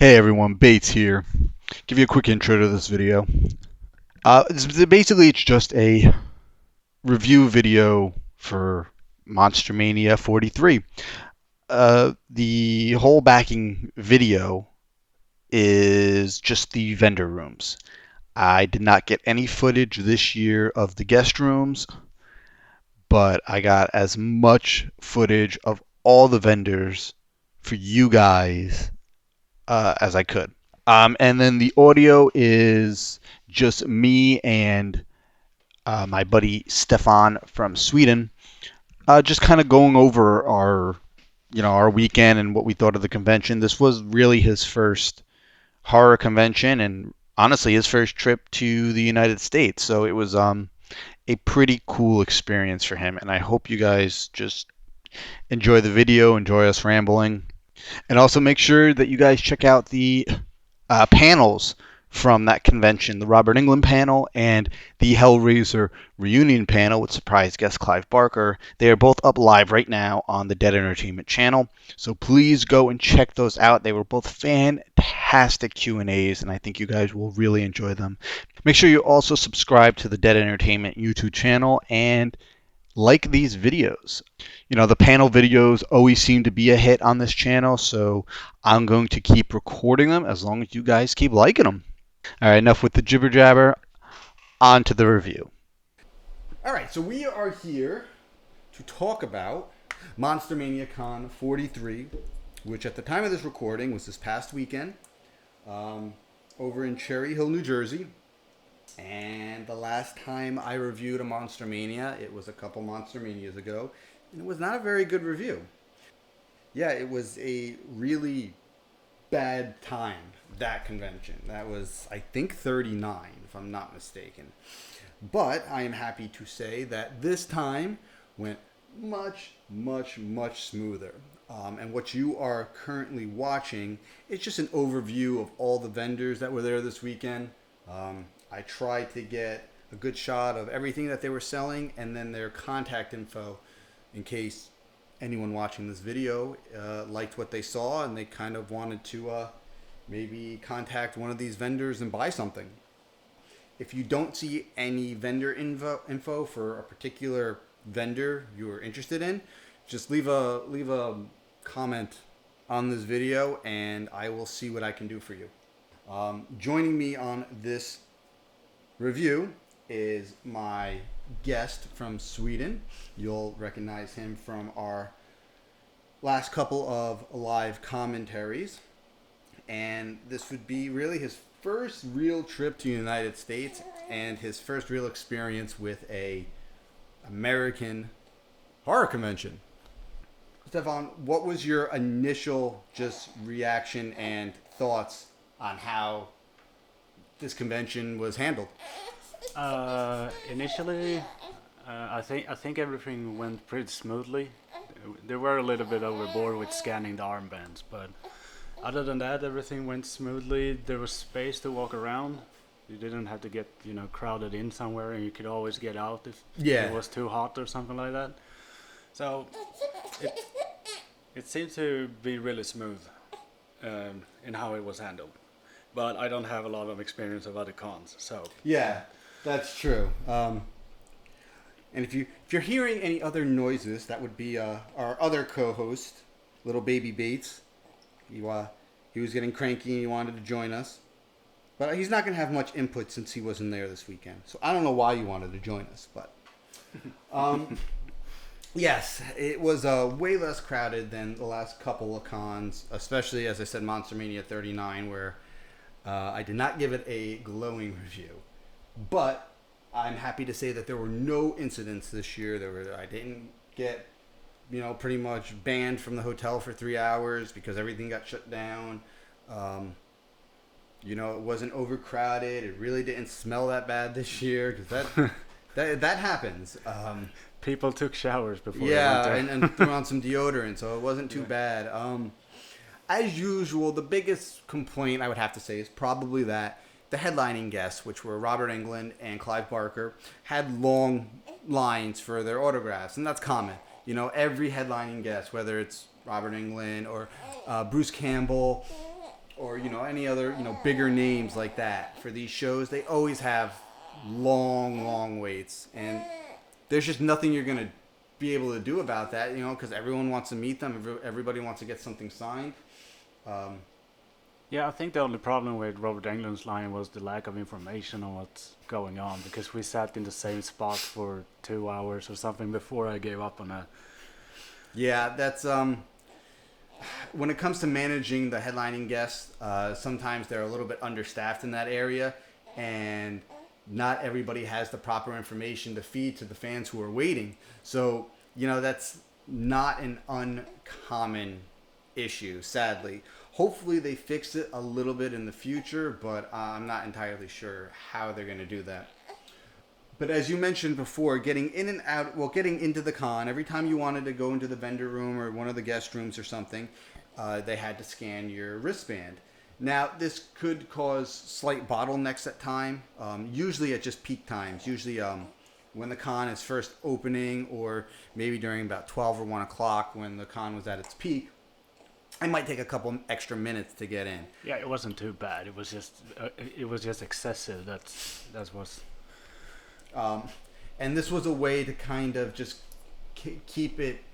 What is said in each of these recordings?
Hey everyone, Bates here. Give you a quick intro to this video. It's just a review video for Monster-Mania 43. The whole backing video is just the vendor rooms. I did not get any footage this year of the guest rooms, but I got as much footage of all the vendors for you guys as I could. And then the audio is just me and my buddy Stefan from Sweden, just kind of going over our weekend and what we thought of the convention. This was really his first horror convention, and honestly, his first trip to the United States. So it was a pretty cool experience for him, and I hope you guys just enjoy the video, enjoy us rambling, and also make sure that you guys check out the panels from that convention, the Robert Englund panel and the Hellraiser reunion panel with surprise guest Clive Barker. They are both up live right now on the Dead Entertainment channel, so please go and check those out. They were both fantastic Q&As, and I think you guys will really enjoy them. Make sure you also subscribe to the Dead Entertainment YouTube channel and like these videos. The panel videos always seem to be a hit on this channel, so I'm going to keep recording them as long as you guys keep liking them. All right, enough with the jibber jabber. On to the review. All right, so we are here to talk about Monster-Mania Con 43, which at the time of this recording was this past weekend over in Cherry Hill, New Jersey. And the last time I reviewed a Monster-Mania, it was a couple Monster-Manias ago, and it was not a very good review. Yeah, it was a really bad time, that convention. That was, I think, 39, if I'm not mistaken. But I am happy to say that this time went much, much, much smoother. And what you are currently watching is just an overview of all the vendors that were there this weekend. I tried to get a good shot of everything that they were selling and then their contact info in case anyone watching this video liked what they saw and they kind of wanted to maybe contact one of these vendors and buy something. If you don't see any vendor info for a particular vendor you are interested in, just leave a comment on this video and I will see what I can do for you. Joining me on this review is my guest from Sweden. You'll recognize him from our last couple of live commentaries. And this would be really his first real trip to the United States and his first real experience with a American horror convention. Stefan, what was your initial just reaction and thoughts on how this convention was handled? Initially, I think everything went pretty smoothly. They were a little bit overboard with scanning the armbands, but other than that, everything went smoothly. There was space to walk around. You didn't have to get crowded in somewhere, and you could always get out if it was too hot or something like that. So it seemed to be really smooth in how it was handled. But I don't have a lot of experience of other cons, so yeah, that's true. And if you're hearing any other noises, that would be our other co-host, little baby Bates. He was getting cranky and he wanted to join us, but he's not going to have much input since he wasn't there this weekend. So I don't know why you wanted to join us, but yes, it was way less crowded than the last couple of cons, especially as I said, Monster-Mania 39, where I did not give it a glowing review, but I'm happy to say that there were no incidents this year. I didn't get, pretty much banned from the hotel for 3 hours because everything got shut down. It wasn't overcrowded. It really didn't smell that bad this year because that happens. people took showers before. Yeah, they went there. and threw on some deodorant, so it wasn't too bad. As usual, the biggest complaint I would have to say is probably that the headlining guests, which were Robert Englund and Clive Barker, had long lines for their autographs, and that's common. Every headlining guest, whether it's Robert Englund or Bruce Campbell or any other bigger names like that for these shows, they always have long waits, and there's just nothing you're gonna be able to do about that, because everyone wants to meet them. Everybody wants to get something signed. Um, Yeah, I think the only problem with Robert Englund's line was the lack of information on what's going on, because we sat in the same spot for 2 hours or something before I gave up on that. yeah, that's when it comes to managing the headlining guests, sometimes they're a little bit understaffed in that area, and not everybody has the proper information to feed to the fans who are waiting. So, that's not an uncommon issue, sadly. Hopefully they fix it a little bit in the future, but I'm not entirely sure how they're going to do that. But as you mentioned before, getting in and out, getting into the con, every time you wanted to go into the vendor room or one of the guest rooms or something, they had to scan your wristband. Now, this could cause slight bottlenecks at time, usually at just peak times. Usually when the con is first opening, or maybe during about 12 or 1 o'clock when the con was at its peak, it might take a couple extra minutes to get in. Yeah, it wasn't too bad. It was just excessive. That's what's. And this was a way to kind of just keep it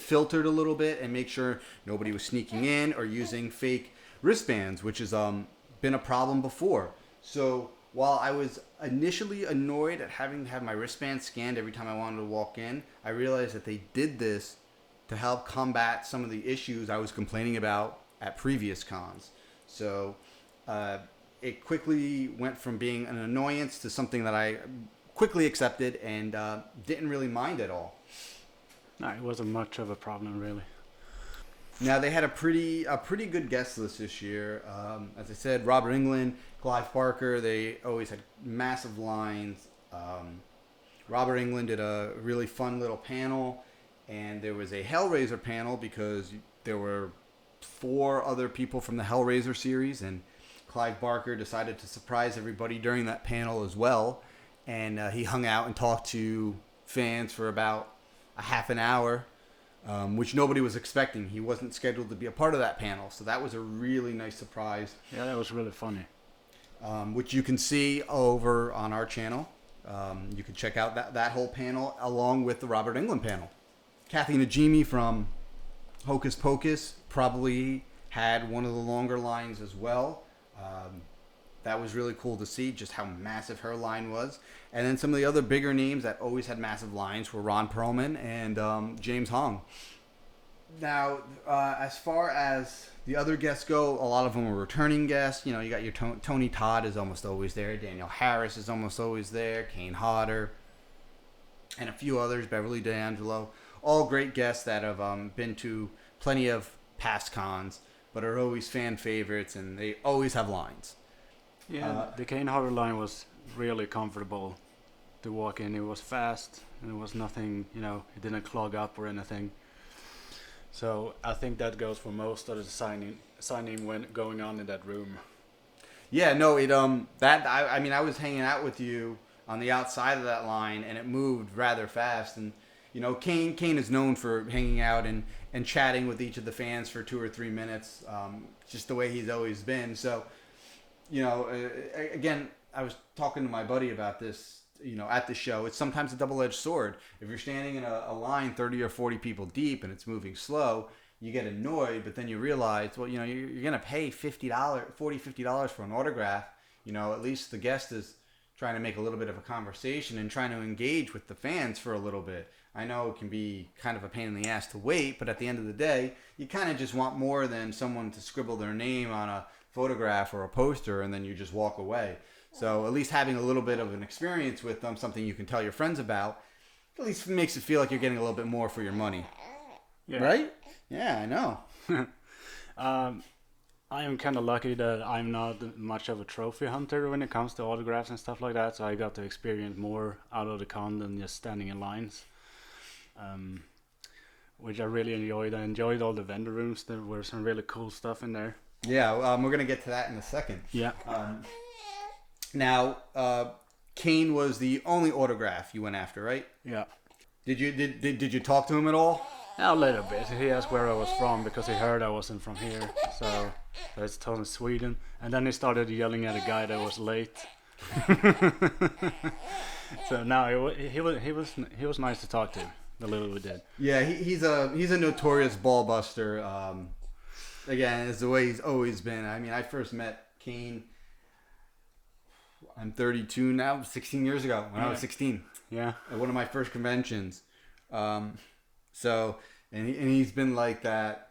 filtered a little bit and make sure nobody was sneaking in or using fake wristbands, which has been a problem before. So while I was initially annoyed at having to have my wristband scanned every time I wanted to walk in, I realized that they did this to help combat some of the issues I was complaining about at previous cons. So it quickly went from being an annoyance to something that I quickly accepted and didn't really mind at all. No, it wasn't much of a problem, really. Now, they had a pretty good guest list this year. As I said, Robert Englund, Clive Barker, they always had massive lines. Robert Englund did a really fun little panel, and there was a Hellraiser panel because there were 4 other people from the Hellraiser series, and Clive Barker decided to surprise everybody during that panel as well. And he hung out and talked to fans for about a half an hour, which nobody was expecting. He wasn't scheduled to be a part of that panel, so that was a really nice surprise. Yeah, that was really funny. Which you can see over on our channel. You can check out that whole panel along with the Robert Englund panel. Kathy Najimy from Hocus Pocus probably had one of the longer lines as well. That was really cool to see just how massive her line was. And then some of the other bigger names that always had massive lines were Ron Perlman and James Hong. Now, as far as the other guests go, a lot of them were returning guests. You got your Tony Todd is almost always there. Daniel Harris is almost always there. Kane Hodder. And a few others, Beverly D'Angelo. All great guests that have been to plenty of past cons, but are always fan favorites, and they always have lines. Yeah, the Kane Hodder line was really comfortable to walk in. It was fast, and it was nothing, it didn't clog up or anything. So I think that goes for most of the signing when going on in that room. Yeah, no, I was hanging out with you on the outside of that line, and it moved rather fast. And Kane is known for hanging out and chatting with each of the fans for 2 or 3 minutes, just the way he's always been. So, again, I was talking to my buddy about this, at the show. It's sometimes a double-edged sword. If you're standing in a line 30 or 40 people deep and it's moving slow, you get annoyed, but then you realize, well, you're going to pay $50 for an autograph. At least the guest is trying to make a little bit of a conversation and trying to engage with the fans for a little bit. I know it can be kind of a pain in the ass to wait, but at the end of the day, you kind of just want more than someone to scribble their name on a photograph or a poster and then you just walk away. So at least having a little bit of an experience with them, something you can tell your friends about, at least makes it feel like you're getting a little bit more for your money. Yeah. Right? Yeah, I know. I am kind of lucky that I'm not much of a trophy hunter when it comes to autographs and stuff like that, so I got to experience more out of the con than just standing in lines, which I really enjoyed. I enjoyed all the vendor rooms. There were some really cool stuff in there. Yeah, we're going to get to that in a second. Yeah. Now, Kane was the only autograph you went after, right? Yeah. Did you talk to him at all? A little bit. He asked where I was from because he heard I wasn't from here. So I told him Sweden. And then he started yelling at a guy that was late. So now he was nice to talk to. The little we did. Yeah, he's a notorious ball buster. Again, it's the way he's always been. I mean, I first met Kane. I'm 32 now. 16 years ago when I was 16. Yeah. At one of my first conventions. So he's been like that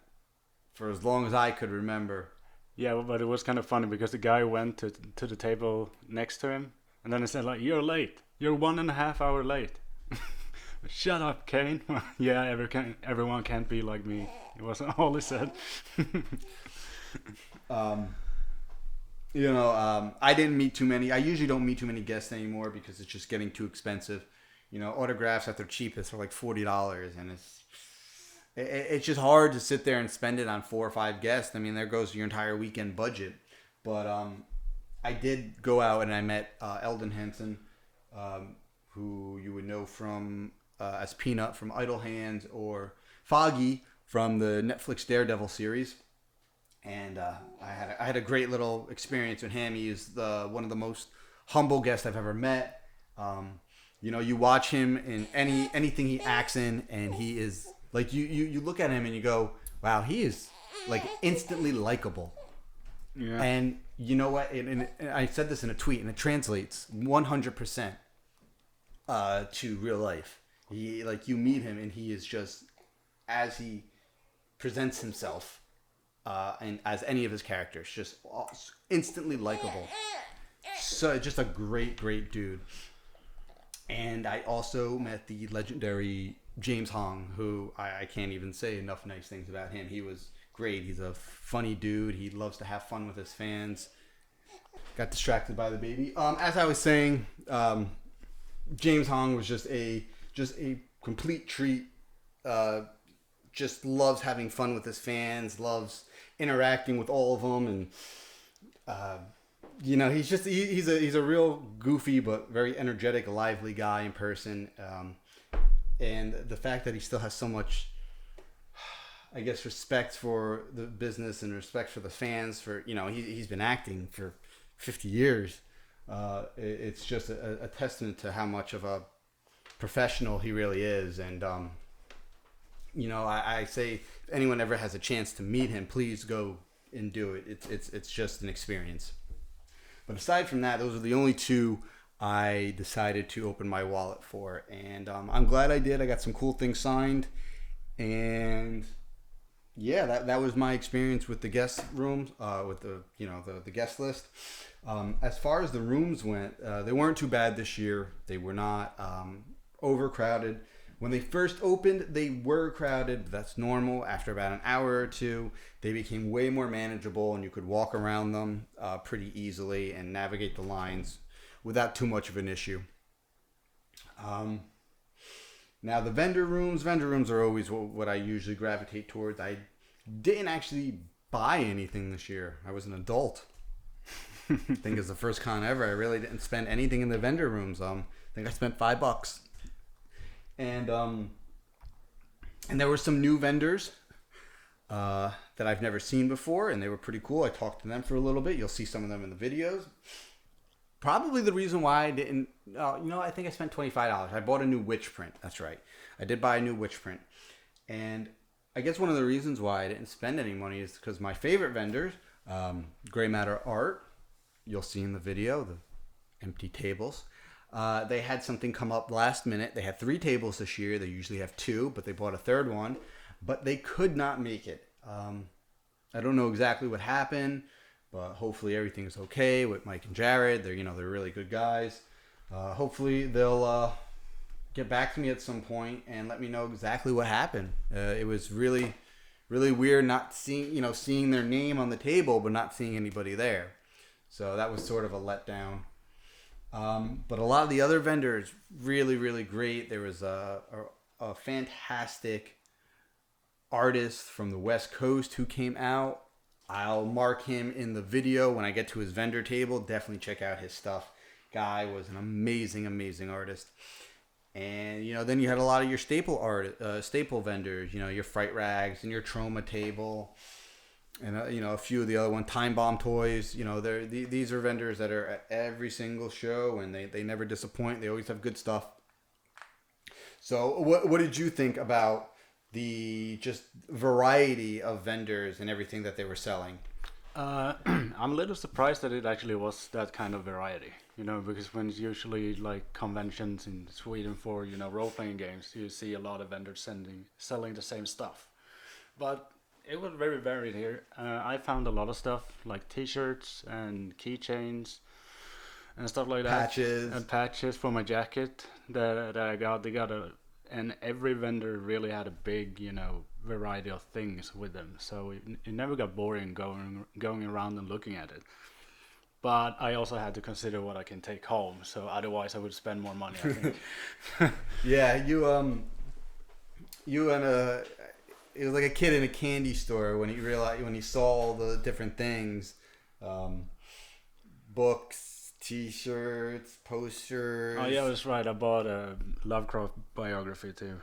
for as long as I could remember. Yeah, but it was kind of funny because the guy went to the table next to him, and then he said like, "You're late. You're 1.5 hours late." Shut up, Kane. Yeah, everyone can't be like me. It wasn't all he said. I didn't meet too many. I usually don't meet too many guests anymore because it's just getting too expensive. Autographs at their cheapest are like $40, and it's just hard to sit there and spend it on 4 or 5 guests. I mean, there goes your entire weekend budget. But I did go out and I met Elden Henson, who you would know from as Peanut from Idle Hands, or Foggy from the Netflix Daredevil series. And I had a great little experience with him. He is one of the most humble guests I've ever met. You watch him in anything he acts in, and he is like you look at him and you go, wow, he is like instantly likable. Yeah. And you know what? And I said this in a tweet, and it translates 100% to real life. You meet him, and he is just as he presents himself, and as any of his characters, just instantly likable. So just a great dude. And I also met the legendary James Hong, who I can't even say enough nice things about him. He was great. He's a funny dude. He loves to have fun with his fans. Got distracted by the baby. As I was saying, James Hong was just a complete treat. Just loves having fun with his fans. Loves interacting with all of them, and he's a real goofy but very energetic, lively guy in person. And the fact that he still has so much, I guess, respect for the business and respect for the fans. He's been acting for 50 years. It's just a testament to how much of a professional he really is. And I say, if anyone ever has a chance to meet him, please go and do it. It's just an experience. But aside from that, those are the only two I decided to open my wallet for, and I'm glad I did. I got some cool things signed, and yeah, that was my experience with the guest rooms, with the guest list. As far as the rooms went, they weren't too bad this year. They were not overcrowded. When they first opened, they were crowded. But that's normal. After about an hour or two, they became way more manageable, and you could walk around them pretty easily and navigate the lines without too much of an issue. Now the vendor rooms are always what I usually gravitate towards. I didn't actually buy anything this year. I was an adult. I think it's the first con ever. I really didn't spend anything in the vendor rooms. I think I spent $5. And there were some new vendors that I've never seen before, and they were pretty cool. I talked to them for a little bit. You'll see some of them in the videos. Probably the reason why I didn't, I think I spent $25. I bought a new witch print. That's right. I did buy a new witch print. And I guess one of the reasons why I didn't spend any money is because my favorite vendors, Gray Matter Art, you'll see in the video, the empty tables. They had something come up last minute. They had 3 tables this year. They usually have 2, but they bought a 3rd one. But they could not make it. I don't know exactly what happened, but hopefully everything's okay with Mike and Jared. They're really good guys. Hopefully they'll get back to me at some point and let me know exactly what happened. It was really, really weird not seeing their name on the table, but not seeing anybody there. So that was sort of a letdown. But a lot of the other vendors, really, really great. There was a fantastic artist from the West Coast who came out. I'll mark him in the video when I get to his vendor table. Definitely check out his stuff. Guy was an amazing, amazing artist. And then you had a lot of your staple vendors. Your Fright Rags and your Trauma Table, and a few of the other ones, Time Bomb Toys. These are vendors that are at every single show, and they never disappoint. They always have good stuff. So what did you think about the just variety of vendors and everything that they were selling? I'm a little surprised that it actually was that kind of variety, because when it's usually like conventions in Sweden for, role-playing games, you see a lot of vendors selling the same stuff. But it was very varied here. I found a lot of stuff like t-shirts and keychains and stuff like that. Patches. And patches for my jacket that I got. And every vendor really had a big, variety of things with them. So it never got boring going around and looking at it. But I also had to consider what I can take home. So otherwise, I would spend more money, I think. Yeah, you and it was like a kid in a candy store when he saw all the different things, books, T-shirts, posters. Oh yeah, that's right. I bought a Lovecraft biography too.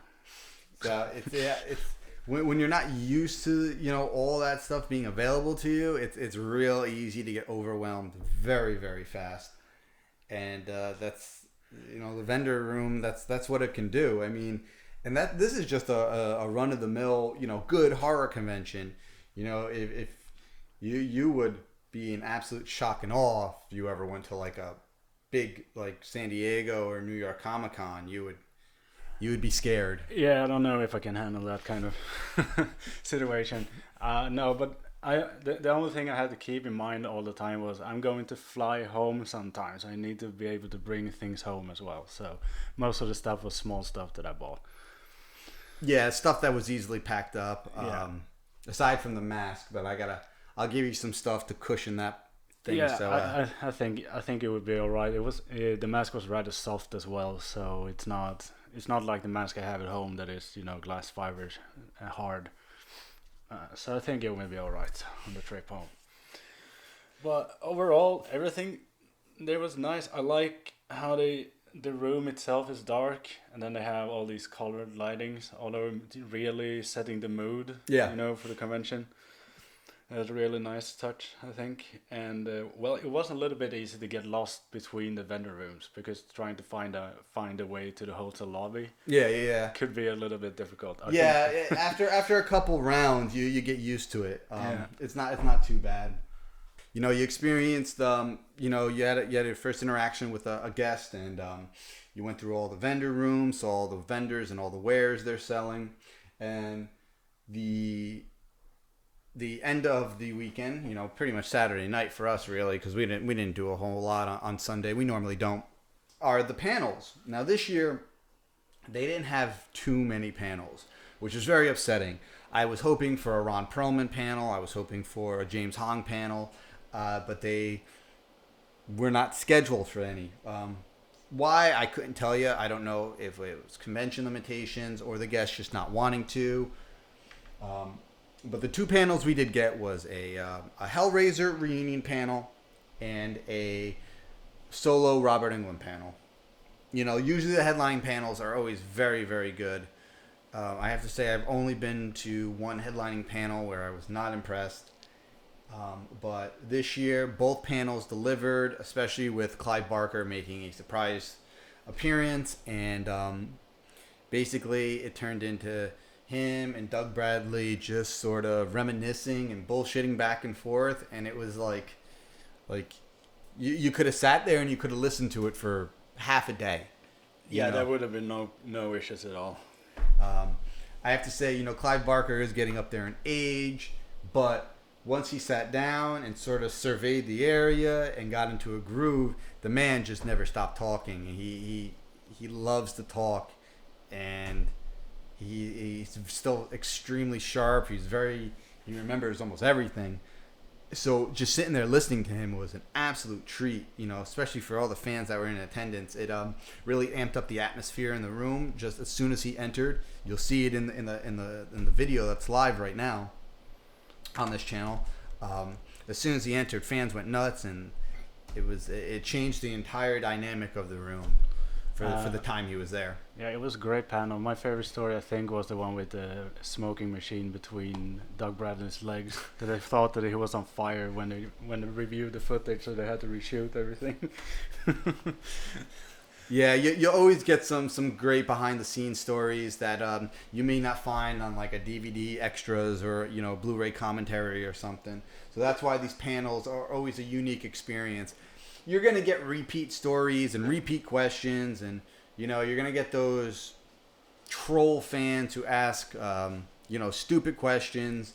So it's when you're not used to all that stuff being available to you, it's real easy to get overwhelmed very, very fast. And that's the vendor room. That's what it can do. I mean, and this is just a run of the mill good horror convention. If you would be in absolute shock and awe if you ever went to like a big like San Diego or New York Comic-Con. You would be scared. Yeah, I don't know if I can handle that kind of situation. No, but the only thing I had to keep in mind all the time was I'm going to fly home sometimes. I need to be able to bring things home as well. So most of the stuff was small stuff that I bought. Yeah, stuff that was easily packed up. Yeah. Aside from the mask, but I'll give you some stuff to cushion that thing. Yeah, So I think it would be all right. It was the mask was rather soft as well, so it's not like the mask I have at home that is glass fibers hard. So I think it will be all right on the trip home. But overall, everything there was nice. I like how the room itself is dark, and then they have all these colored lightings, all over really setting the mood. Yeah. For the convention. That's a really nice touch, I think. And it was a little bit easy to get lost between the vendor rooms because trying to find a way to the hotel lobby. Yeah. Could be a little bit difficult. I think. After a couple rounds, you get used to it. It's not too bad. You experienced you had your first interaction with a guest, and you went through all the vendor rooms, saw all the vendors and all the wares they're selling, and the end of the weekend, pretty much Saturday night for us, really, because we didn't do a whole lot on Sunday. We normally don't. Are the panels. Now this year, they didn't have too many panels, which is very upsetting. I was hoping for a Ron Perlman panel. I was hoping for a James Hong panel, but they were not scheduled for any. Why, I couldn't tell you. I don't know if it was convention limitations or the guests just not wanting to. But the two panels we did get was a Hellraiser reunion panel and a solo Robert Englund panel. Usually the headline panels are always very, very good. I have to say I've only been to one headlining panel where I was not impressed. But this year, both panels delivered, especially with Clive Barker making a surprise appearance. And basically it turned into him and Doug Bradley just sort of reminiscing and bullshitting back and forth, and it was like you could have sat there and you could have listened to it for half a day. Yeah, there would have been no issues at all. I have to say, Clive Barker is getting up there in age, but once he sat down and sort of surveyed the area and got into a groove, the man just never stopped talking. He loves to talk, and he's still extremely sharp. He remembers almost everything. So just sitting there listening to him was an absolute treat, especially for all the fans that were in attendance. It really amped up the atmosphere in the room. Just as soon as he entered, you'll see it in the video that's live right now on this channel. As soon as he entered, fans went nuts, and it changed the entire dynamic of the room. for the time he was there. Yeah, it was a great panel. My favorite story, I think, was the one with the smoking machine between Doug Bradley's legs. That they thought that he was on fire when they reviewed the footage, so they had to reshoot everything. Yeah, you always get some great behind the scenes stories that you may not find on like a DVD extras or Blu-ray commentary or something. So that's why these panels are always a unique experience. You're gonna get repeat stories and repeat questions, and you're gonna get those troll fans who ask stupid questions.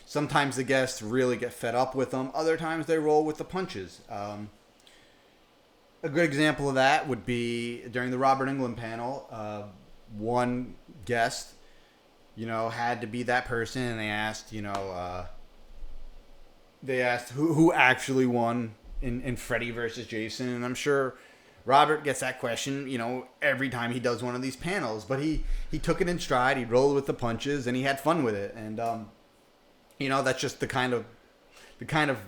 Sometimes the guests really get fed up with them. Other times they roll with the punches. A good example of that would be during the Robert Englund panel. One guest, had to be that person, and they asked who actually won in Freddy versus Jason, and I'm sure Robert gets that question, every time he does one of these panels. But he took it in stride. He rolled with the punches, and he had fun with it. And that's just the kind of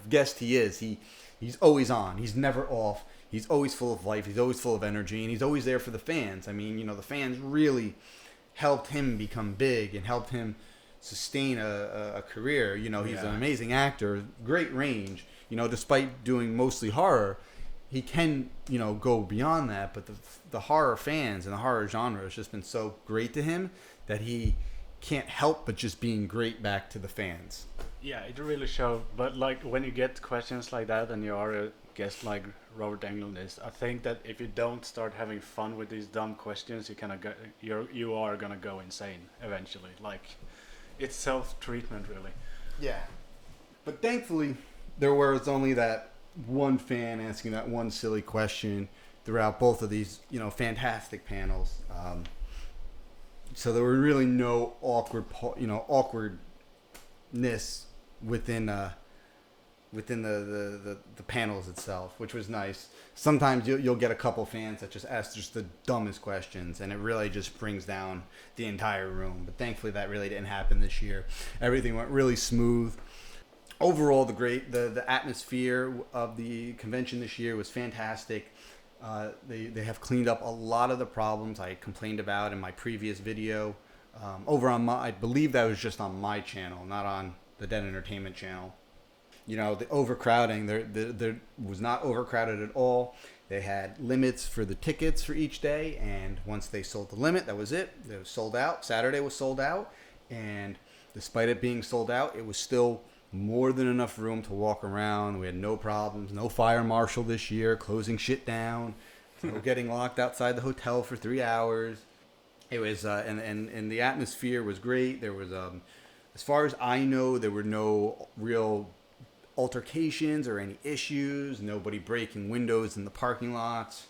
guest he is. He's always on. He's never off. He's always full of life. He's always full of energy, and he's always there for the fans. I mean, the fans really helped him become big and helped him sustain a career. He's an amazing actor, great range. Despite doing mostly horror, he can, go beyond that. But the horror fans and the horror genre has just been so great to him that he can't help but just being great back to the fans. Yeah, it really showed. But like when you get questions like that and you are a guest like Robert Englund is, I think that if you don't start having fun with these dumb questions, you are gonna go insane eventually. Like, it's self-treatment, really. Yeah, but thankfully there was only that one fan asking that one silly question throughout both of these, fantastic panels. So there were really no awkwardness within the panels itself, which was nice. Sometimes you'll get a couple fans that just ask just the dumbest questions, and it really just brings down the entire room. But thankfully that really didn't happen this year. Everything went really smooth. Overall, the atmosphere of the convention this year was fantastic. They have cleaned up a lot of the problems I complained about in my previous video. I believe that was just on my channel, not on the Dead Entertainment channel. The overcrowding, there was not overcrowded at all. They had limits for the tickets for each day, and once they sold the limit, that was it. It was sold out. Saturday was sold out, and despite it being sold out, it was still more than enough room to walk around. We had no problems, no fire marshal this year closing shit down, no getting locked outside the hotel for 3 hours. It was and the atmosphere was great. There was as far as I know, there were no real altercations or any issues. Nobody breaking windows in the parking lots.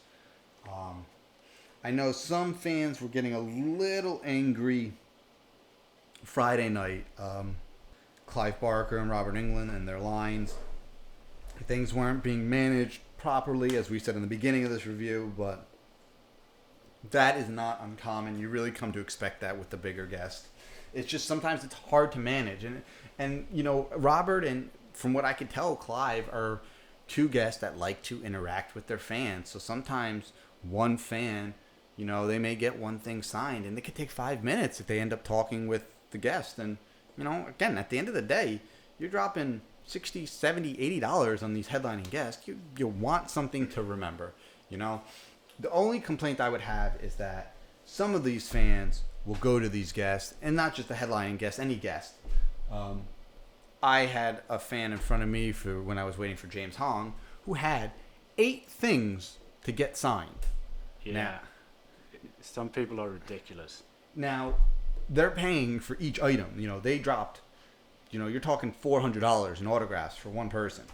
I know some fans were getting a little angry Friday night. Clive Barker and Robert Englund and their lines. Things weren't being managed properly, as we said in the beginning of this review, but that is not uncommon. You really come to expect that with the bigger guest. It's just sometimes it's hard to manage. And Robert and, from what I could tell, Clive are two guests that like to interact with their fans. So sometimes one fan, they may get one thing signed, and it could take 5 minutes if they end up talking with the guest. And again, at the end of the day, you're dropping $60, $70, $80 on these headlining guests. You want something to remember, The only complaint I would have is that some of these fans will go to these guests, and not just the headlining guest, any guest. I had a fan in front of me for when I was waiting for James Hong who had 8 things to get signed. Yeah. Now, some people are ridiculous. Now, they're paying for each item. They dropped, you're talking $400 in autographs for one person.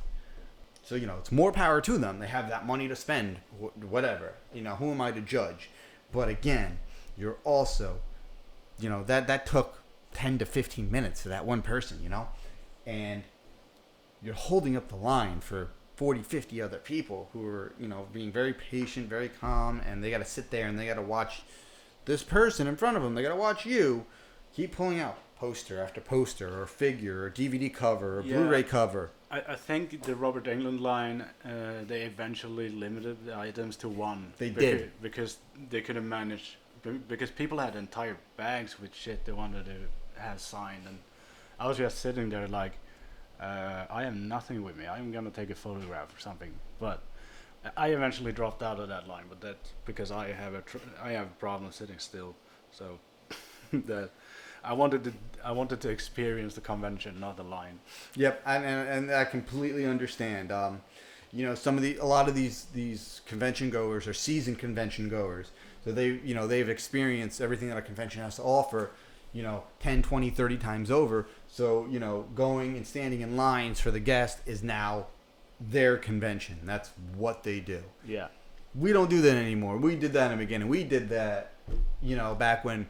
So, it's more power to them. They have that money to spend, whatever. Who am I to judge? But again, you're also, that took 10 to 15 minutes for that one person, and you're holding up the line for 40, 50 other people who are, being very patient, very calm, and they got to sit there and they got to watch this person in front of them. They got to watch you keep pulling out poster after poster, or figure, or DVD cover, or Yeah. Blu-ray cover. I think the Robert Englund line, they eventually limited the items to one. They did. Because they couldn't manage, because people had entire bags with shit they wanted to have signed, and I was just sitting there like, I have nothing with me. I'm gonna take a photograph or something. But I eventually dropped out of that line, but that's because I have a problem sitting still. So that I wanted to experience the convention, not the line. Yep, and I completely understand. A lot of these convention goers are seasoned convention goers, so they've experienced everything that a convention has to offer, 10, 20, 30 times over. So, going and standing in lines for the guest is now their convention. That's what they do. Yeah. We don't do that anymore. We did that in the beginning. We did that, back when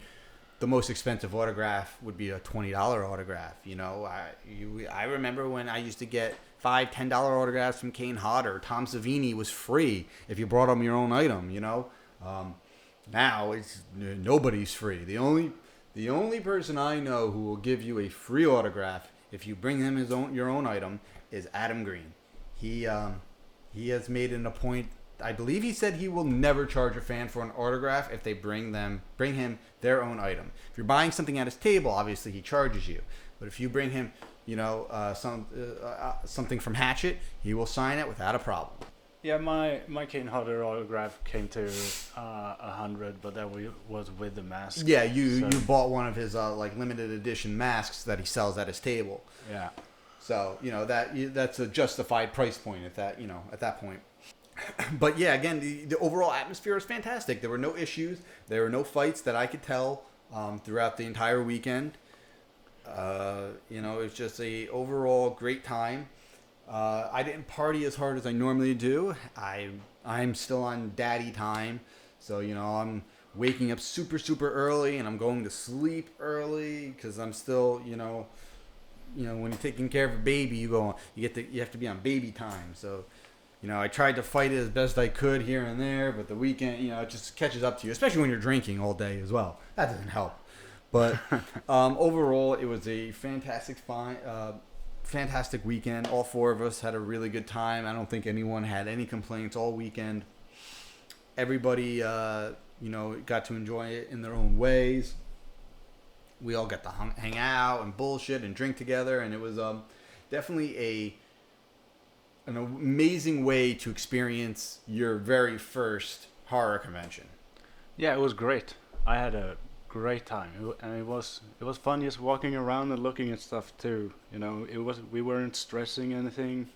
the most expensive autograph would be a $20 autograph. I remember when I used to get $5, $10 autographs from Kane Hodder. Tom Savini was free if you brought him your own item. Now it's nobody's free. The only person I know who will give you a free autograph if you bring him your own item is Adam Green. He has made it a point. I believe he said he will never charge a fan for an autograph if they bring him their own item. If you're buying something at his table, obviously he charges you. But if you bring him, something from Hatchet, he will sign it without a problem. Yeah, my Kane Hodder autograph came to 100, but that was with the mask. Yeah, you bought one of his limited edition masks that he sells at his table. Yeah. So that's a justified price point at that point. But yeah, again, the overall atmosphere was fantastic. There were no issues. There were no fights that I could tell throughout the entire weekend. It was just a overall great time. I didn't party as hard as I normally do. I'm still on daddy time, so I'm waking up super super early and I'm going to sleep early because I'm still when you're taking care of a baby, you have to be on baby time. So I tried to fight it as best I could here and there, but the weekend, it just catches up to you, especially when you're drinking all day as well. That doesn't help. But overall, it was a fantastic weekend. All four of us had a really good time. I don't think anyone had any complaints all weekend. Everybody, got to enjoy it in their own ways. We all got to hang out and bullshit and drink together, and it was definitely an amazing way to experience your very first horror convention. Yeah, it was great. I had a great time, and it was fun just walking around and looking at stuff too. We weren't stressing anything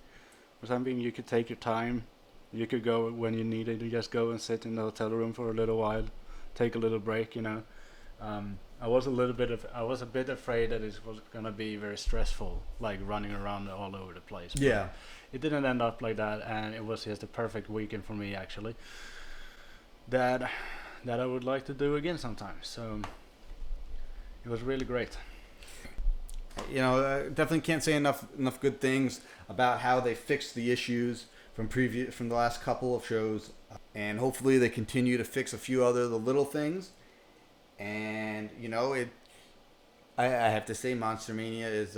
or something. You could take your time. You could go when you needed. You just go and sit in the hotel room for a little while, take a little break. I was a bit afraid that it was gonna be very stressful, like running around all over the place. But yeah, it didn't end up like that, and it was just a perfect weekend for me actually. That I would like to do again sometime. So it was really great. Definitely can't say enough good things about how they fixed the issues from the last couple of shows, and hopefully they continue to fix a few other the little things. And I have to say, Monster-Mania is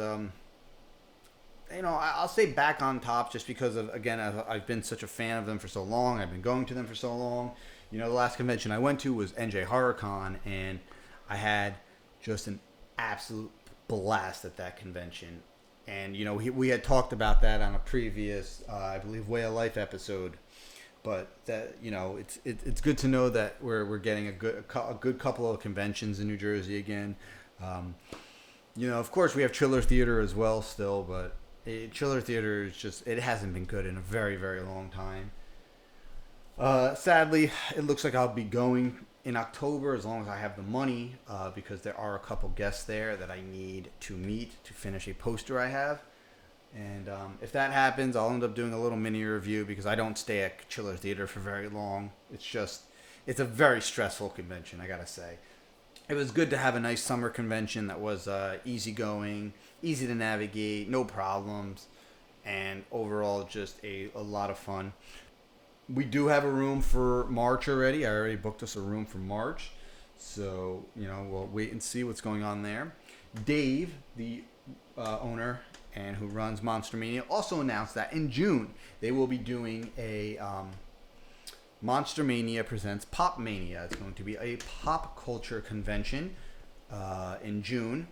I'll say back on top just because of, again, I've been such a fan of them for so long. I've been going to them for so long. The last convention I went to was NJ Horror Con, and I had just an absolute blast at that convention. And we had talked about that on a previous, I believe, Way of Life episode. But that it's good to know that we're getting a good couple of conventions in New Jersey again. Of course we have Chiller Theater as well still, but Chiller Theater is it hasn't been good in a very very long time. Sadly, it looks like I'll be going in October as long as I have the money, because there are a couple guests there that I need to meet to finish a poster I have. And if that happens, I'll end up doing a little mini review because I don't stay at Chiller Theater for very long. It's a very stressful convention, I gotta say. It was good to have a nice summer convention that was easygoing, easy to navigate, no problems, and overall just a lot of fun. We do have a room for March already. I already booked us a room for March. So, we'll wait and see what's going on there. Dave, the owner and who runs Monster-Mania, also announced that in June they will be doing a Monster-Mania presents Pop Mania. It's going to be a pop culture convention in June.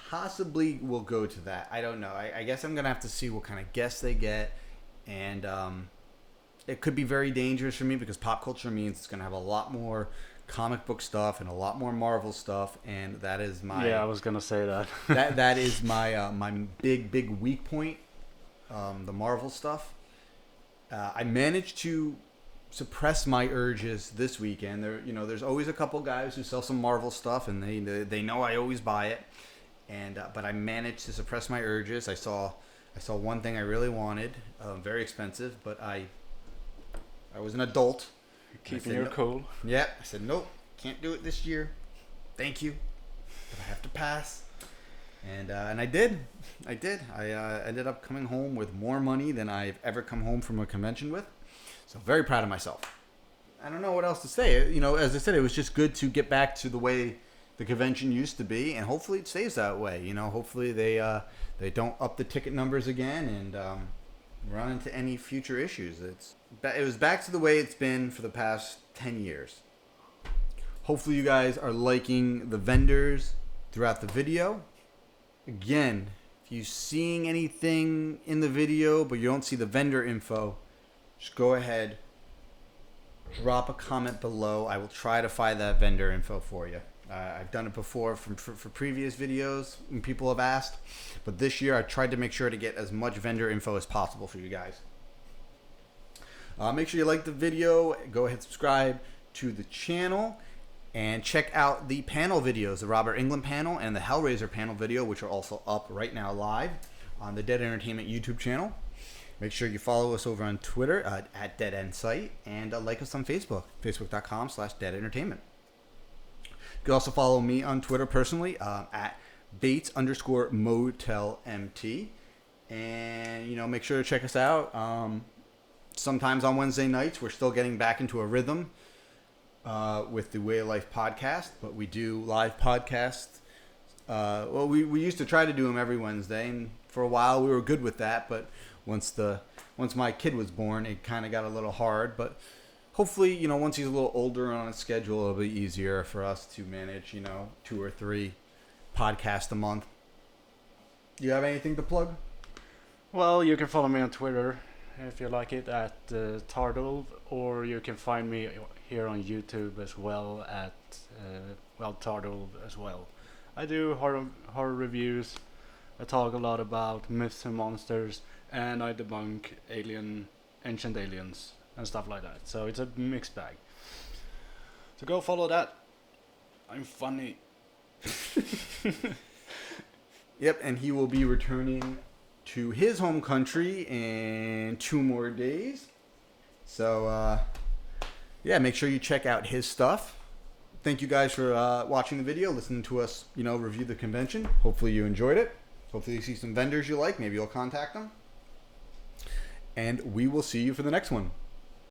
Possibly we'll go to that. I don't know. I guess I'm going to have to see what kind of guests they get. And it could be very dangerous for me because pop culture means it's going to have a lot more comic book stuff and a lot more Marvel stuff. And that is my... Yeah, I was going to say that. that is my my big weak point, the Marvel stuff. I managed to suppress my urges this weekend. There's always a couple guys who sell some Marvel stuff, and they know I always buy it. And but I managed to suppress my urges. I saw one thing I really wanted, very expensive, but I was an adult. Keeping your cool. Yeah, I said nope, can't do it this year. Thank you, but I have to pass. And I did. I ended up coming home with more money than I've ever come home from a convention with. So very proud of myself. I don't know what else to say. As I said, it was just good to get back to the way the convention used to be, and hopefully it stays that way. Hopefully they don't up the ticket numbers again and run into any future issues. It was back to the way it's been for the past 10 years. Hopefully you guys are liking the vendors throughout the video. Again, if you're seeing anything in the video but you don't see the vendor info, just go ahead, drop a comment below. I will try to find that vendor info for you. I've done it before for previous videos when people have asked, but this year I tried to make sure to get as much vendor info as possible for you guys. Make sure you like the video. Go ahead and subscribe to the channel. And check out the panel videos, the Robert Englund panel and the Hellraiser panel video, which are also up right now live on the Dead Entertainment YouTube channel. Make sure you follow us over on Twitter at Dead End Site, and like us on Facebook, facebook.com/Dead Entertainment. You can also follow me on Twitter personally at Bates_MotelMT. And, make sure to check us out. Sometimes on Wednesday nights, we're still getting back into a rhythm with the Way of Life podcast, but we do live podcasts. We used to try to do them every Wednesday, and for a while we were good with that, but once my kid was born, it kind of got a little hard. But hopefully, once he's a little older on his schedule, it'll be easier for us to manage, 2 or 3 podcasts a month. Do you have anything to plug? Well, you can follow me on Twitter if you like it at Tardolv, or you can find me here on YouTube as well at Tardolv as well. I do horror reviews. I talk a lot about myths and monsters, and I debunk ancient aliens and stuff like that. So it's a mixed bag. So go follow that. I'm funny. Yep, and he will be returning to his home country in 2 more days. So, make sure you check out his stuff. Thank you guys for watching the video, listening to us, review the convention. Hopefully you enjoyed it. Hopefully you see some vendors you like. Maybe you'll contact them. And we will see you for the next one.